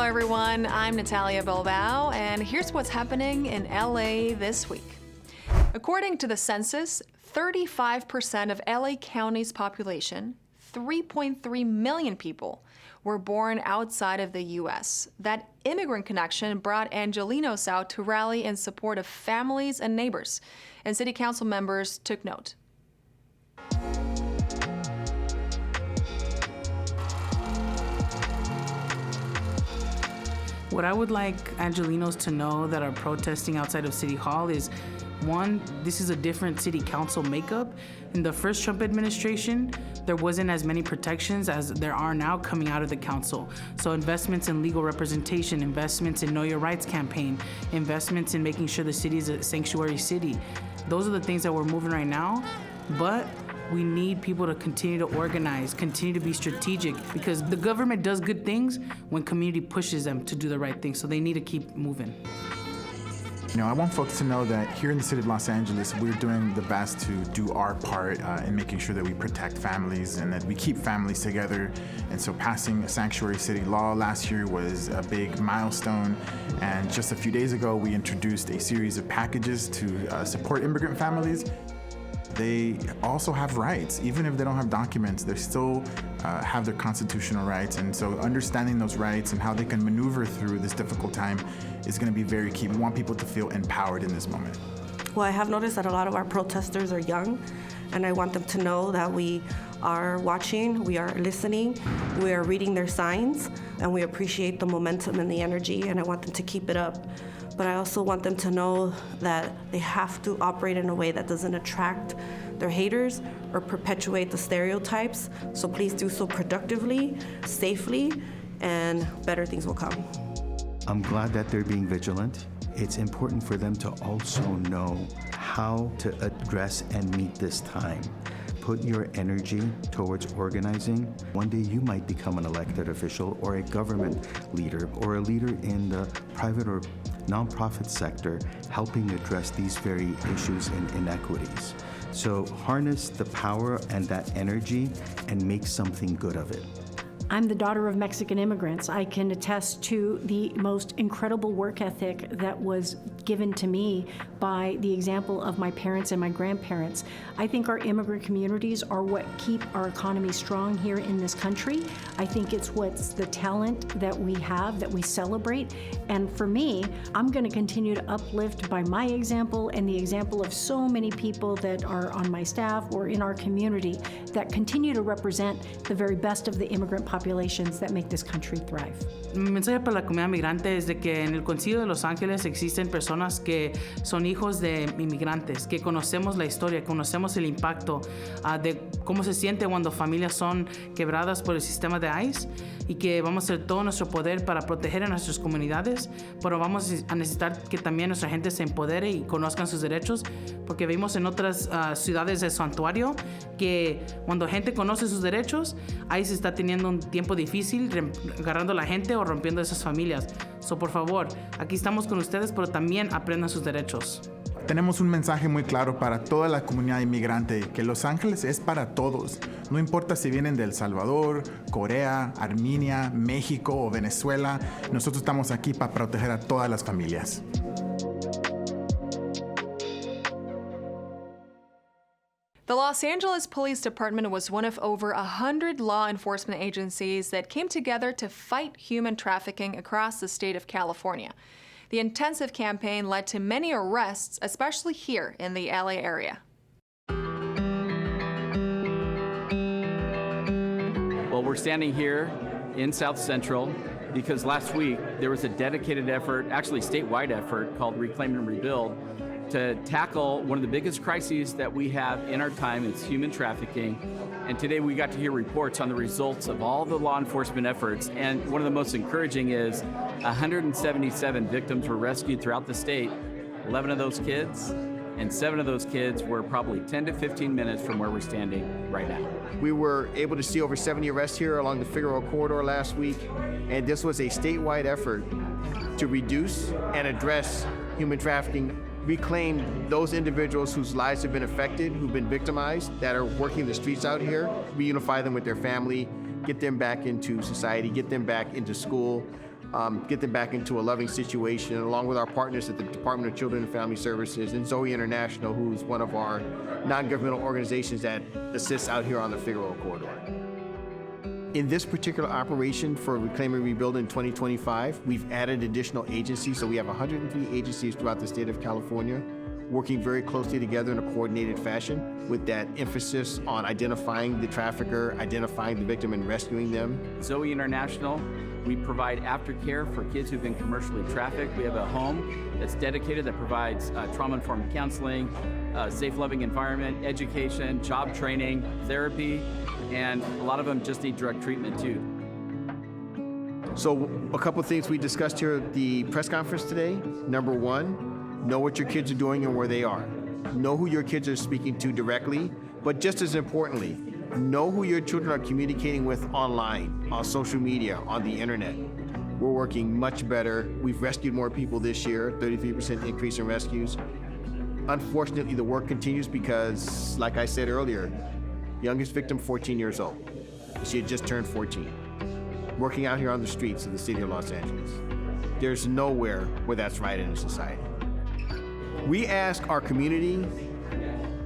everyone. I'm Natalia Bilbao, and here's what's happening in LA this week. According to the census, 35% of LA County's population, 3.3 million people, were born outside of the U.S. That immigrant connection brought Angelenos out to rally in support of families and neighbors, and city council members took note. What I would like Angelenos to know that are protesting outside of City Hall is, one, this is a different city council makeup. In the first Trump administration, there wasn't as many protections as there are now coming out of the council. So investments in legal representation, investments in Know Your Rights campaign, investments in making sure the city is a sanctuary city. Those are the things that we're moving right now, but we need people to continue to organize, continue to be strategic, because the government does good things when community pushes them to do the right thing, so they need to keep moving. I want folks to know that here in the city of Los Angeles, we're doing the best to do our part in making sure that we protect families and that we keep families together. And so passing a sanctuary city law last year was a big milestone. And just a few days ago, we introduced a series of packages to support immigrant families. They also have rights. Even if they don't have documents, they still have their constitutional rights. And so understanding those rights and how they can maneuver through this difficult time is going to be very key. We want people to feel empowered in this moment. Well, I have noticed that a lot of our protesters are young, and I want them to know that we are watching, we are listening, we are reading their signs, and we appreciate the momentum and the energy, and I want them to keep it up. But I also want them to know that they have to operate in a way that doesn't attract their haters or perpetuate the stereotypes. So please do so productively, safely, and better things will come. I'm glad that they're being vigilant. It's important for them to also know how to address and meet this time. Put your energy towards organizing. One day you might become an elected official or a government leader or a leader in the private or nonprofit sector helping address these very issues and inequities. So harness the power and that energy and make something good of it. I'm the daughter of Mexican immigrants. I can attest to the most incredible work ethic that was given to me by the example of my parents and my grandparents. I think our immigrant communities are what keep our economy strong here in this country. I think it's what's the talent that we have, that we celebrate. And for me, I'm going to continue to uplift by my example and the example of so many people that are on my staff or in our community that continue to represent the very best of the immigrant populations that make this country thrive. Mi mensaje para la comunidad migrante es de que en el Concilio de Los Ángeles existen personas que son hijos de inmigrantes, que conocemos la historia, conocemos el impacto de cómo se siente cuando familias son quebradas por el sistema de ICE y que vamos a hacer todo nuestro poder para proteger a nuestras comunidades, pero vamos a necesitar que también nuestra gente se empodere y conozcan sus derechos, porque vimos en otras ciudades de santuario que cuando gente conoce sus derechos, ICE está teniendo un tiempo difícil agarrando a la gente o rompiendo esas familias. So, por favor, aquí estamos con ustedes, pero también aprendan sus derechos. Tenemos un mensaje muy claro para toda la comunidad inmigrante, que Los Ángeles es para todos. No importa si vienen de El Salvador, Corea, Armenia, México o Venezuela, nosotros estamos aquí para proteger a todas las familias. The Los Angeles Police Department was one of over 100 law enforcement agencies that came together to fight human trafficking across the state of California. The intensive campaign led to many arrests, especially here in the LA area. Well, we're standing here in South Central because last week there was a dedicated effort, actually statewide effort, called Reclaim and Rebuild, to tackle one of the biggest crises that we have in our time. It's human trafficking. And today we got to hear reports on the results of all the law enforcement efforts. And one of the most encouraging is 177 victims were rescued throughout the state, 11 of those kids, and 7 of those kids were probably 10 to 15 minutes from where we're standing right now. We were able to see over 70 arrests here along the Figueroa corridor last week, and this was a statewide effort to reduce and address human trafficking, reclaim those individuals whose lives have been affected, who've been victimized, that are working the streets out here, reunify them with their family, get them back into society, get them back into school, get them back into a loving situation, along with our partners at the Department of Children and Family Services and Zoe International, who's one of our non-governmental organizations that assists out here on the Figueroa Corridor. In this particular operation for Reclaim and Rebuild in 2025, we've added additional agencies, so we have 103 agencies throughout the state of California, working very closely together in a coordinated fashion with that emphasis on identifying the trafficker, identifying the victim, and rescuing them. Zoe International, we provide aftercare for kids who've been commercially trafficked. We have a home that's dedicated that provides trauma-informed counseling, safe, loving environment, education, job training, therapy, and a lot of them just need drug treatment too. So a couple of things we discussed here at the press conference today. Number one, know what your kids are doing and where they are. Know who your kids are speaking to directly, but just as importantly, know who your children are communicating with online, on social media, on the internet. We're working much better. We've rescued more people this year, 33% increase in rescues. Unfortunately, the work continues because, like I said earlier, youngest victim, 14 years old. She had just turned 14, working out here on the streets of the city of Los Angeles. There's nowhere where that's right in a society. We ask our community,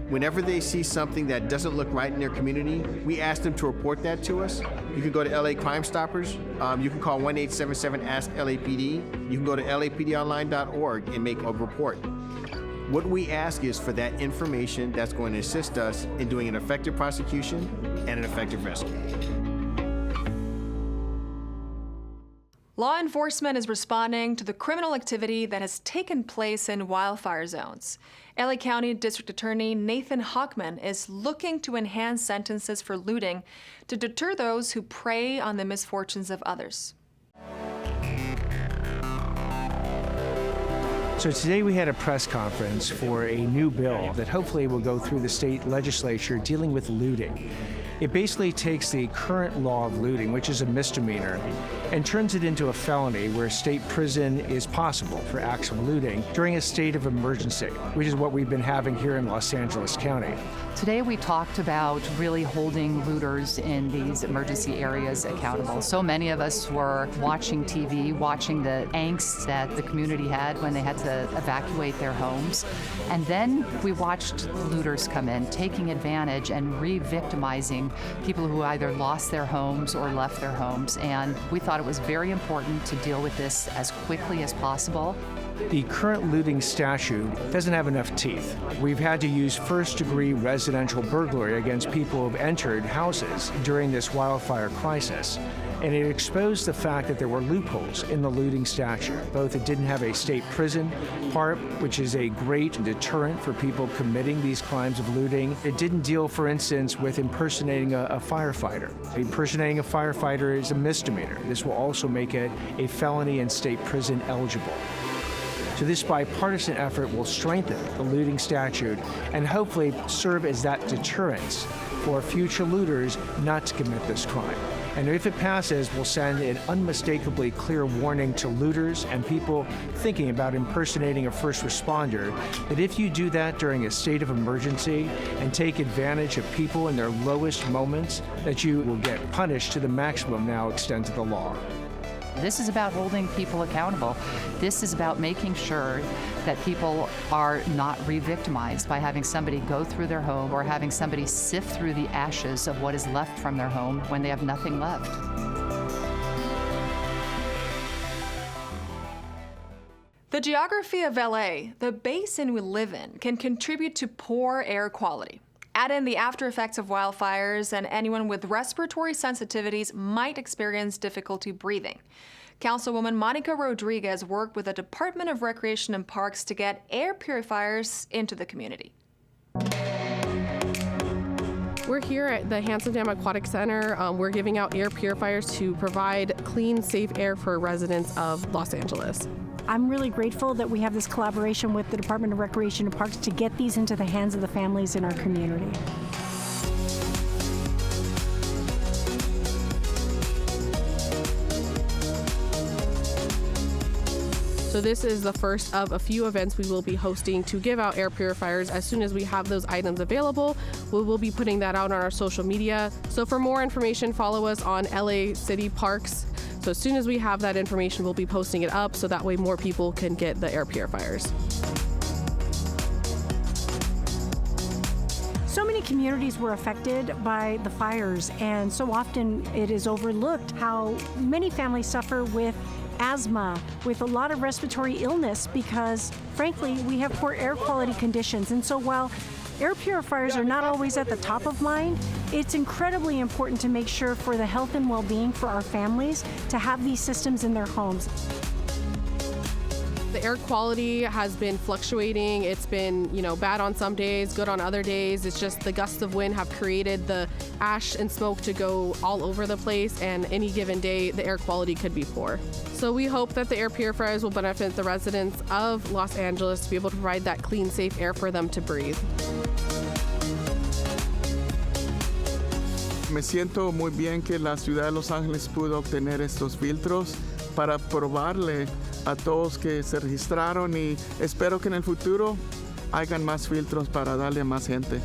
whenever they see something that doesn't look right in their community, we ask them to report that to us. You can go to LA Crime Stoppers. You can call 1-877-ASK-LAPD. You can go to lapdonline.org and make a report. What we ask is for that information that's going to assist us in doing an effective prosecution and an effective rescue. Law enforcement is responding to the criminal activity that has taken place in wildfire zones. LA County District Attorney Nathan Hochman is looking to enhance sentences for looting to deter those who prey on the misfortunes of others. So today we had a press conference for a new bill that hopefully will go through the state legislature dealing with looting. It basically takes the current law of looting, which is a misdemeanor, and turns it into a felony where state prison is possible for acts of looting during a state of emergency, which is what we've been having here in Los Angeles County. Today we talked about really holding looters in these emergency areas accountable. So many of us were watching TV, watching the angst that the community had when they had to evacuate their homes. And then we watched looters come in, taking advantage and re-victimizing people who either lost their homes or left their homes. And we thought it was very important to deal with this as quickly as possible. The current looting statute doesn't have enough teeth. We've had to use first-degree residential burglary against people who have entered houses during this wildfire crisis. And it exposed the fact that there were loopholes in the looting statute. Both it didn't have a state prison part, which is a great deterrent for people committing these crimes of looting. It didn't deal, for instance, with impersonating a firefighter. Impersonating a firefighter is a misdemeanor. This will also make it a felony and state prison eligible. So this bipartisan effort will strengthen the looting statute and hopefully serve as that deterrence for future looters not to commit this crime. And if it passes, we'll send an unmistakably clear warning to looters and people thinking about impersonating a first responder that if you do that during a state of emergency and take advantage of people in their lowest moments, that you will get punished to the maximum now extent of the law. This is about holding people accountable. This is about making sure that people are not re-victimized by having somebody go through their home or having somebody sift through the ashes of what is left from their home when they have nothing left. The geography of LA, the basin we live in, can contribute to poor air quality. Add in the after effects of wildfires, and anyone with respiratory sensitivities might experience difficulty breathing. Councilwoman Monica Rodriguez worked with the Department of Recreation and Parks to get air purifiers into the community. We're here at the Hansen Dam Aquatic Center. We're giving out air purifiers to provide clean, safe air for residents of Los Angeles. I'm really grateful that we have this collaboration with the Department of Recreation and Parks to get these into the hands of the families in our community. So this is the first of a few events we will be hosting to give out air purifiers. As soon as we have those items available, we will be putting that out on our social media. So for more information, follow us on LA City Parks So as soon as we have that information, we'll be posting it up so that way more people can get the air purifiers. So many communities were affected by the fires, and so often it is overlooked how many families suffer with asthma, with a lot of respiratory illness because, frankly, we have poor air quality conditions. And so while air purifiers are not always at the top of mind, it's incredibly important to make sure for the health and well-being for our families to have these systems in their homes. The air quality has been fluctuating. It's been, bad on some days, good on other days. It's just the gusts of wind have created the ash and smoke to go all over the place, and any given day, the air quality could be poor. So we hope that the air purifiers will benefit the residents of Los Angeles to be able to provide that clean, safe air for them to breathe. Me siento muy bien que la ciudad de Los Ángeles pudo obtener estos filtros para probarle a todos que se registraron, y espero que en el futuro hayan más filtros para darle a más gente.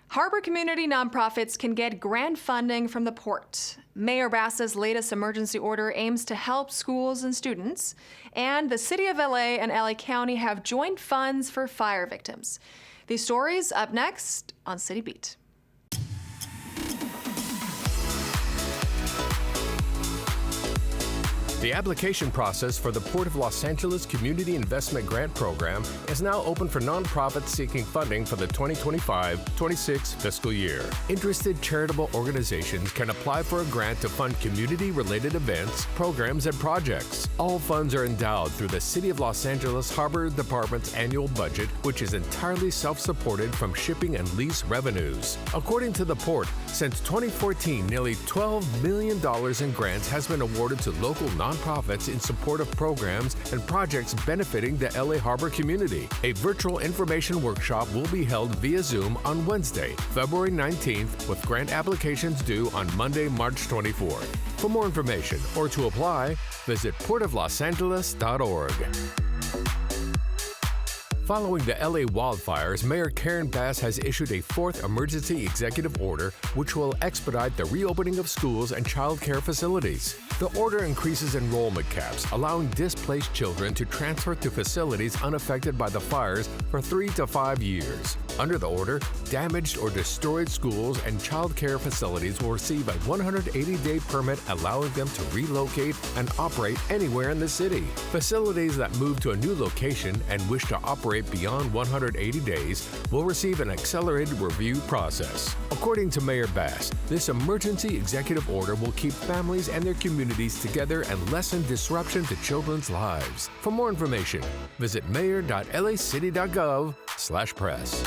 Harbor community nonprofits can get grant funding from the port. Mayor Bass's latest emergency order aims to help schools and students, and the City of LA and LA County have joint funds for fire victims. These stories up next on CityBeat. The application process for the Port of Los Angeles Community Investment Grant Program is now open for nonprofits seeking funding for the 2025-26 fiscal year. Interested charitable organizations can apply for a grant to fund community-related events, programs, and projects. All funds are endowed through the City of Los Angeles Harbor Department's annual budget, which is entirely self-supported from shipping and lease revenues. According to the port, since 2014, nearly $12 million in grants has been awarded to local nonprofits in support of programs and projects benefiting the LA Harbor community. A virtual information workshop will be held via Zoom on Wednesday, February 19th, with grant applications due on Monday, March 24th. For more information or to apply, visit portoflosangeles.org. Following the LA wildfires, Mayor Karen Bass has issued a fourth emergency executive order which will expedite the reopening of schools and child care facilities. The order increases enrollment caps, allowing displaced children to transfer to facilities unaffected by the fires for 3 to 5 years. Under the order, damaged or destroyed schools and child care facilities will receive a 180-day permit allowing them to relocate and operate anywhere in the city. Facilities that move to a new location and wish to operate beyond 180 days will receive an accelerated review process. According to Mayor Bass, this emergency executive order will keep families and their communities together and lessen disruption to children's lives. For more information, visit mayor.lacity.gov/press.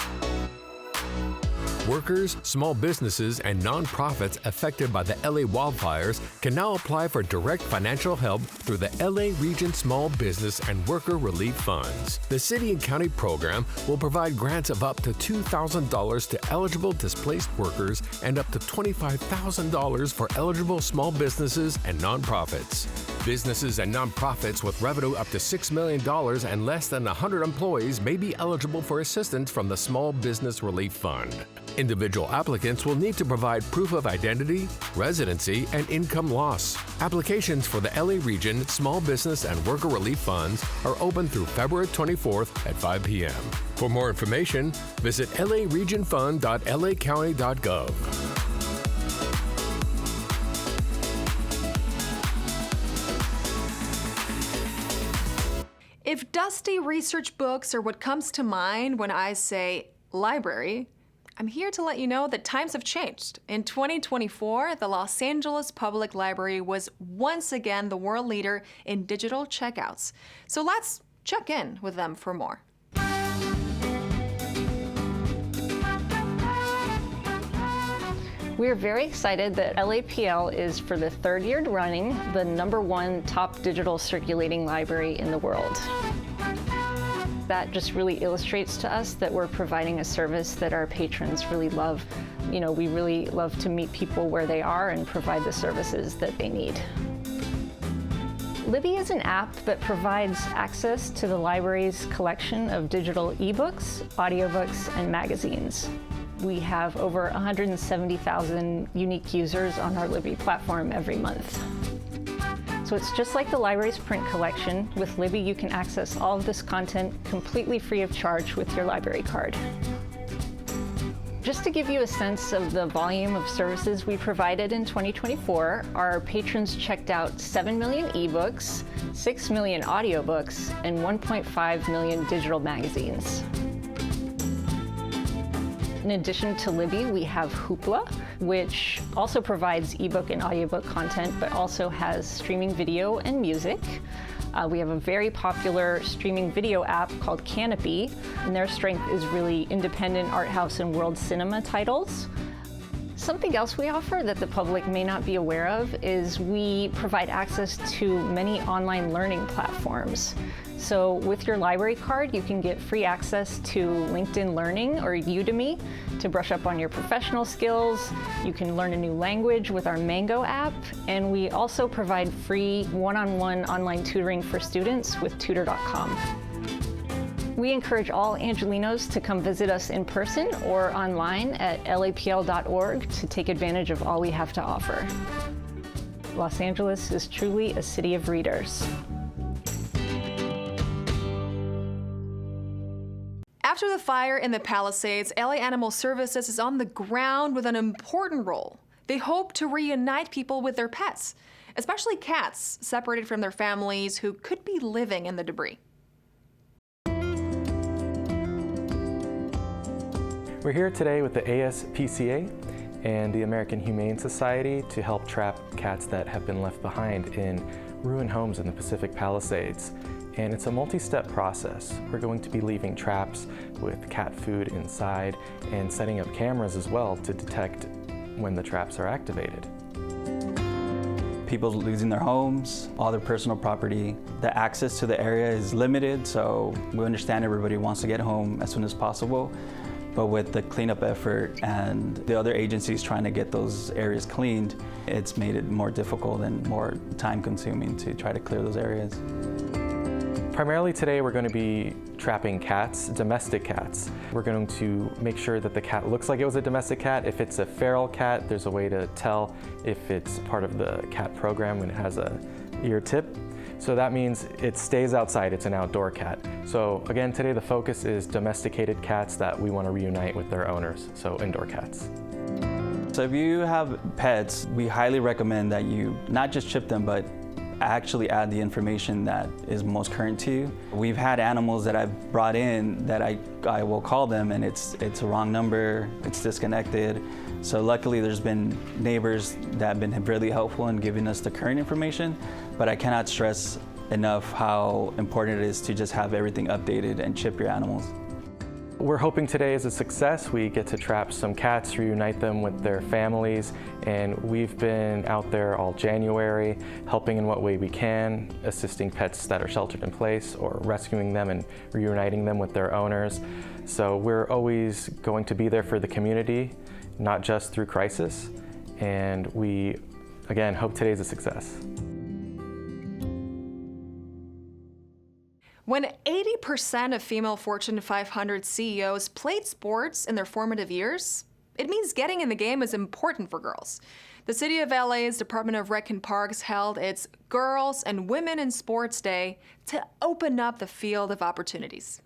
Workers, small businesses, and nonprofits affected by the LA wildfires can now apply for direct financial help through the LA Region Small Business and Worker Relief Funds. The city and county program will provide grants of up to $2,000 to eligible displaced workers and up to $25,000 for eligible small businesses and nonprofits. Businesses and nonprofits with revenue up to $6 million and less than 100 employees may be eligible for assistance from the Small Business Relief Fund. Individual applicants will need to provide proof of identity, residency, and income loss. Applications for the LA Region Small Business and Worker Relief Funds are open through February 24th at 5 p.m. For more information, visit laregionfund.lacounty.gov. If dusty research books are what comes to mind when I say library, I'm here to let you know that times have changed. In 2024, the Los Angeles Public Library was once again the world leader in digital checkouts. So let's check in with them for more. We're very excited that LAPL is, for the third year running, the #1 top digital circulating library in the world. That just really illustrates to us that we're providing a service that our patrons really love. You know, we really love to meet people where they are and provide the services that they need. Libby is an app that provides access to the library's collection of digital ebooks, audiobooks, and magazines. We have over 170,000 unique users on our Libby platform every month. So it's just like the library's print collection. With Libby, you can access all of this content completely free of charge with your library card. Just to give you a sense of the volume of services we provided in 2024, our patrons checked out 7 million ebooks, 6 million audiobooks, and 1.5 million digital magazines. In addition to Libby, we have Hoopla, which also provides ebook and audiobook content, but also has streaming video and music. We have a very popular streaming video app called Canopy, and their strength is really independent art house and world cinema titles. Something else we offer that the public may not be aware of is we provide access to many online learning platforms. So with your library card, you can get free access to LinkedIn Learning or Udemy to brush up on your professional skills. You can learn a new language with our Mango app, and we also provide free one-on-one online tutoring for students with tutor.com. We encourage all Angelinos to come visit us in person or online at lapl.org to take advantage of all we have to offer. Los Angeles is truly a city of readers. After the fire in the Palisades, LA Animal Services is on the ground with an important role. They hope to reunite people with their pets, especially cats separated from their families who could be living in the debris. We're here today with the ASPCA and the American Humane Society to help trap cats that have been left behind in ruined homes in the Pacific Palisades. And it's a multi-step process. We're going to be leaving traps with cat food inside and setting up cameras as well to detect when the traps are activated. People losing their homes, all their personal property. The access to the area is limited, so we understand everybody wants to get home as soon as possible. But with the cleanup effort and the other agencies trying to get those areas cleaned, it's made it more difficult and more time-consuming to try to clear those areas. Primarily today we're going to be trapping cats, domestic cats. We're going to make sure that the cat looks like it was a domestic cat. If it's a feral cat, there's a way to tell if it's part of the cat program when it has a ear tip. So that means it stays outside, it's an outdoor cat. So again, today the focus is domesticated cats that we want to reunite with their owners, so indoor cats. So if you have pets, we highly recommend that you not just chip them, but actually add the information that is most current to you. We've had animals that I've brought in that I will call them and it's a wrong number, it's disconnected. So luckily there's been neighbors that have been really helpful in giving us the current information, but I cannot stress enough how important it is to just have everything updated and chip your animals. We're hoping today is a success. We get to trap some cats, reunite them with their families, and we've been out there all January, helping in what way we can, assisting pets that are sheltered in place or rescuing them and reuniting them with their owners. So we're always going to be there for the community, not just through crisis, and we, again, hope today's a success. When 80% of female Fortune 500 CEOs played sports in their formative years, it means getting in the game is important for girls. The City of LA's Department of Rec and Parks held its Girls and Women in Sports Day to open up the field of opportunities.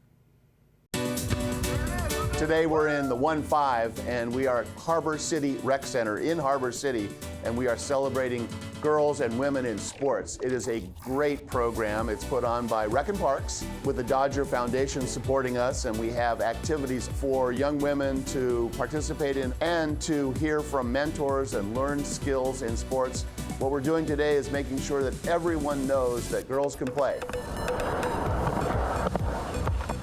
Today we're in the 1-5 and we are at Harbor City Rec Center in Harbor City, and we are celebrating girls and women in sports. It is a great program. It's put on by Rec and Parks with the Dodger Foundation supporting us, and we have activities for young women to participate in and to hear from mentors and learn skills in sports. What we're doing today is making sure that everyone knows that girls can play.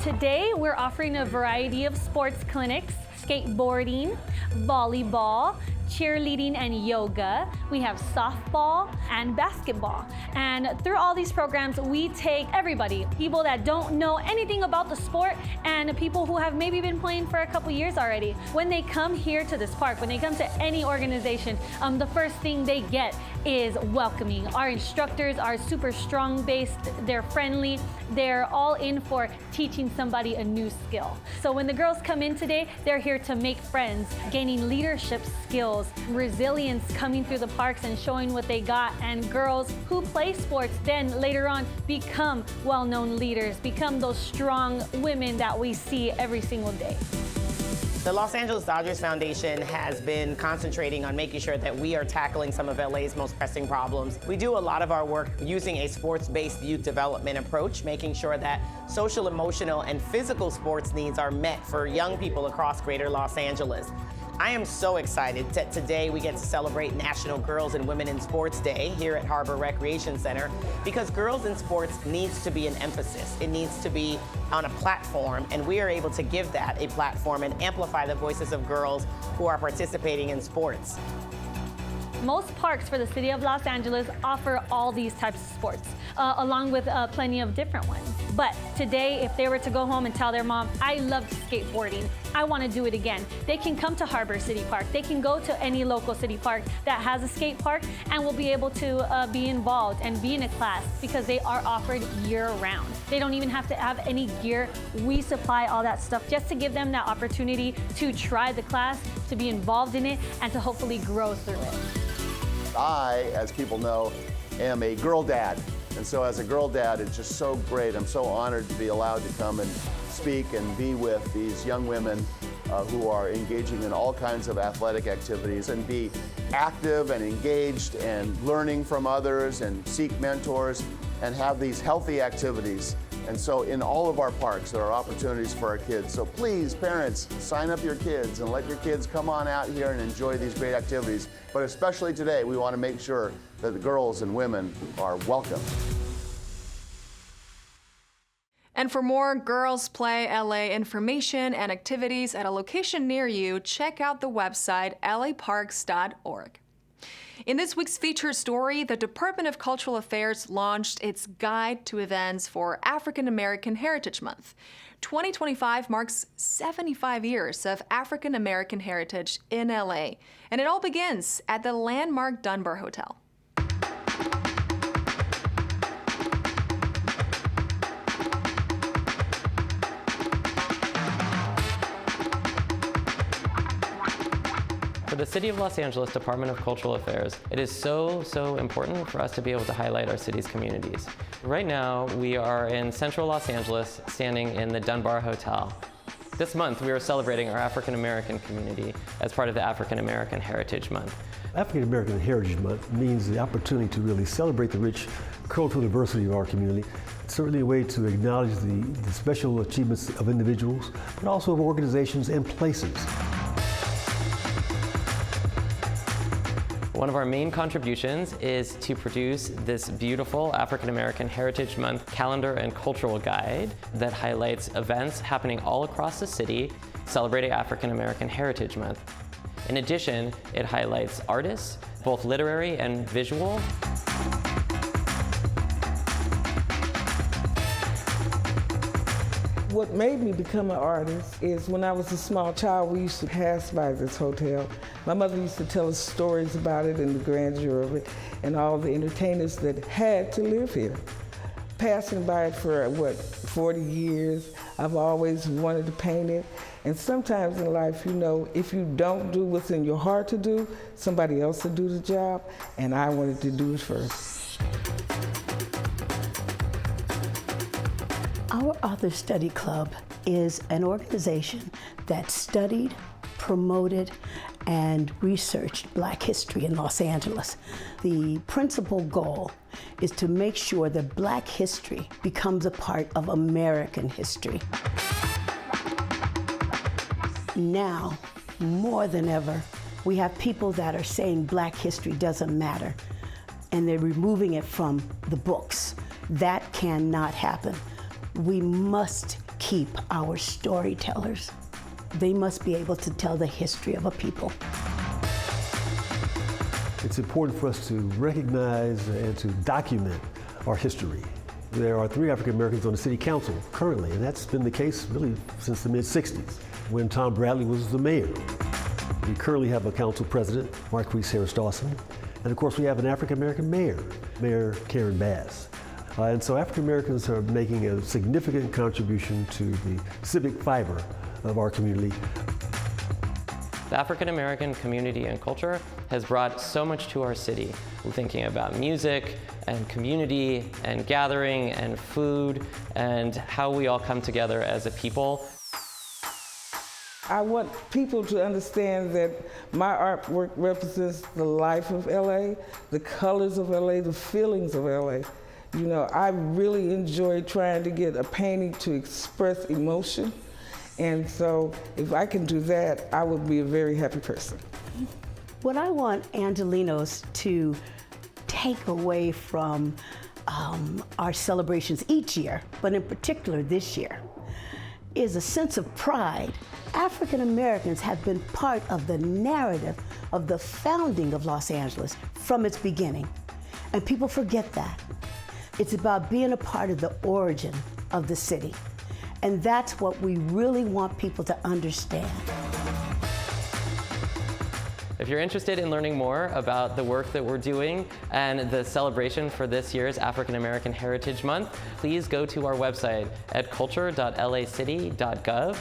Today, we're offering a variety of sports clinics: skateboarding, volleyball, cheerleading, and yoga. We have softball and basketball. And through all these programs, we take everybody, people that don't know anything about the sport and people who have maybe been playing for a couple years already. When they come here to this park, when they come to any organization, the first thing they get is welcoming. Our instructors are super strong-based, they're friendly, they're all in for teaching somebody a new skill. So when the girls come in today, they're here to make friends, gaining leadership skills, resilience, coming through the parks and showing what they got. And girls who play sports then later on become well-known leaders, become those strong women that we see every single day. The Los Angeles Dodgers Foundation has been concentrating on making sure that we are tackling some of LA's most pressing problems. We do a lot of our work using a sports-based youth development approach, making sure that social, emotional, and physical sports needs are met for young people across greater Los Angeles. I am so excited that today we get to celebrate National Girls and Women in Sports Day here at Harbor Recreation Center, because girls in sports needs to be an emphasis. It needs to be on a platform, and we are able to give that a platform and amplify the voices of girls who are participating in sports. Most parks for the city of Los Angeles offer all these types of sports, along with plenty of different ones. But today, if they were to go home and tell their mom, I loved skateboarding, I want to do it again, they can come to Harbor City Park. They can go to any local city park that has a skate park and will be able to be involved and be in a class, because they are offered year-round. They don't even have to have any gear. We supply all that stuff just to give them that opportunity to try the class, to be involved in it, and to hopefully grow through it. I, as people know, am a girl dad. And so as a girl dad, it's just so great. I'm so honored to be allowed to come and speak and be with these young women who are engaging in all kinds of athletic activities, and be active and engaged and learning from others and seek mentors and have these healthy activities. And so in all of our parks, there are opportunities for our kids. So please, parents, sign up your kids and let your kids come on out here and enjoy these great activities. But especially today, we want to make sure that the girls and women are welcome. And for more Girls Play LA information and activities at a location near you, check out the website laparks.org. In this week's featured story, the Department of Cultural Affairs launched its Guide to Events for African American Heritage Month. 2025 marks 75 years of African American heritage in LA, and it all begins at the landmark Dunbar Hotel. For the City of Los Angeles Department of Cultural Affairs, it is so important for us to be able to highlight our city's communities. Right now, we are in central Los Angeles, standing in the Dunbar Hotel. This month, we are celebrating our African American community as part of the African American Heritage Month. African American Heritage Month means the opportunity to really celebrate the rich cultural diversity of our community. It's certainly a way to acknowledge the special achievements of individuals, but also of organizations and places. One of our main contributions is to produce this beautiful African American Heritage Month calendar and cultural guide that highlights events happening all across the city celebrating African American Heritage Month. In addition, it highlights artists, both literary and visual. What made me become an artist is when I was a small child, we used to pass by this hotel. My mother used to tell us stories about it and the grandeur of it and all the entertainers that had to live here. Passing by it for, 40 years, I've always wanted to paint it. And sometimes in life, you know, if you don't do what's in your heart to do, somebody else will do the job, and I wanted to do it first. Our Author Study Club is an organization that studied, promoted, and researched Black history in Los Angeles. The principal goal is to make sure that Black history becomes a part of American history. Now, more than ever, we have people that are saying Black history doesn't matter, and they're removing it from the books. That cannot happen. We must keep our storytellers. They must be able to tell the history of a people. It's important for us to recognize and to document our history. There are 3 African Americans on the City Council currently, and that's been the case really since the mid-60s, when Tom Bradley was the mayor. We currently have a council president, Marquise Harris Dawson, And of course, we have an African-American mayor, Mayor Karen Bass. And so African-Americans are making a significant contribution to the civic fiber of our community. The African American community and culture has brought so much to our city. We're thinking about music and community and gathering and food and how we all come together as a people. I want people to understand that my artwork represents the life of LA, the colors of LA, the feelings of LA. You know, I really enjoy trying to get a painting to express emotion. And so if I can do that, I would be a very happy person. What I want Angelenos to take away from our celebrations each year, but in particular this year, is a sense of pride. African Americans have been part of the narrative of the founding of Los Angeles from its beginning. And people forget that. It's about being a part of the origin of the city. And that's what we really want people to understand. If you're interested in learning more about the work that we're doing and the celebration for this year's African American Heritage Month, please go to our website at culture.lacity.gov.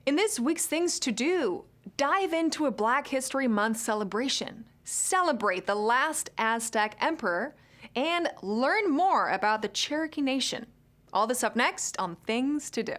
In this week's Things to Do, dive into a Black History Month celebration, celebrate the last Aztec emperor, and learn more about the Cherokee Nation. All this up next on Things to Do.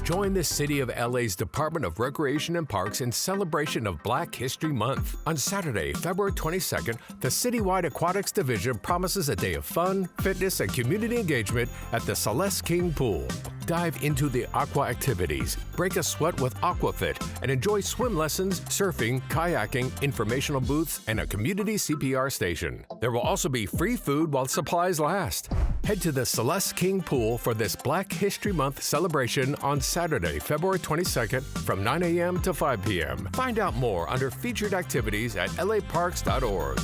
Join the City of LA's Department of Recreation and Parks in celebration of Black History Month. On Saturday, February 22nd, the Citywide Aquatics Division promises a day of fun, fitness, and community engagement at the Celeste King Pool. Dive into the aqua activities, break a sweat with Aquafit, and enjoy swim lessons, surfing, kayaking, informational booths, and a community CPR station. There will also be free food while supplies last. Head to the Celeste King Pool for this Black History Month celebration on Saturday, February 22nd from 9 a.m. to 5 p.m. Find out more under featured activities at laparks.org.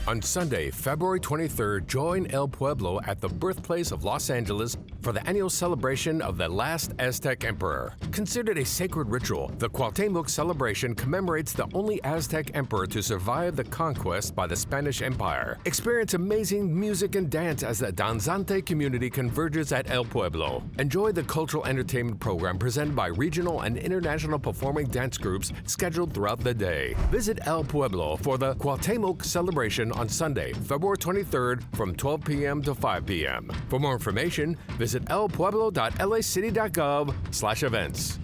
On Sunday, February 23rd, join El Pueblo at the birthplace of Los Angeles for the annual celebration of the last Aztec emperor. Considered a sacred ritual, the Cuauhtémoc celebration commemorates the only Aztec emperor to survive the conquest by the Spanish Empire. Experience amazing music and dance as the danzante community converges at El Pueblo. Enjoy the cultural entertainment program presented by regional and international performing dance groups scheduled throughout the day. Visit El Pueblo for the Cuauhtémoc celebration on Sunday, February 23rd from 12 p.m. to 5 p.m. For more information, visit elpueblo.lacity.gov/events.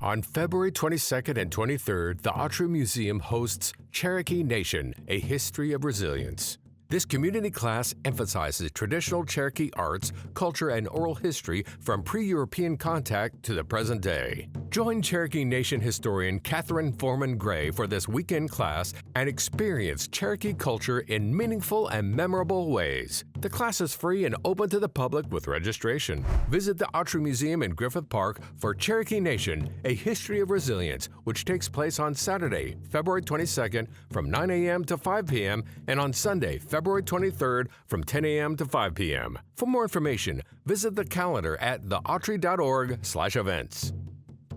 On February 22nd and 23rd, the Autry Museum hosts Cherokee Nation, A History of Resilience. This community class emphasizes traditional Cherokee arts, culture, and oral history from pre-European contact to the present day. Join Cherokee Nation historian Catherine Foreman Gray for this weekend class and experience Cherokee culture in meaningful and memorable ways. The class is free and open to the public with registration. Visit the Autry Museum in Griffith Park for Cherokee Nation, A History of Resilience, which takes place on Saturday, February 22nd from 9 a.m. to 5 p.m. and on Sunday, February 23rd from 10 a.m. to 5 p.m. For more information, visit the calendar at theautry.org/events.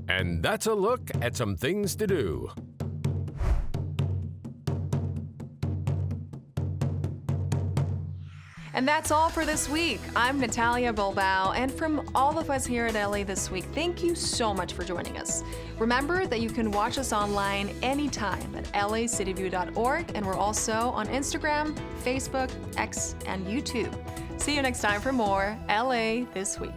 And that's a look at some things to do. And that's all for this week. I'm Natalia Bilbao, and from all of us here at LA This Week, thank you so much for joining us. Remember that you can watch us online anytime at lacitybview.org, and we're also on Instagram, Facebook, X, and YouTube. See you next time for more LA This Week.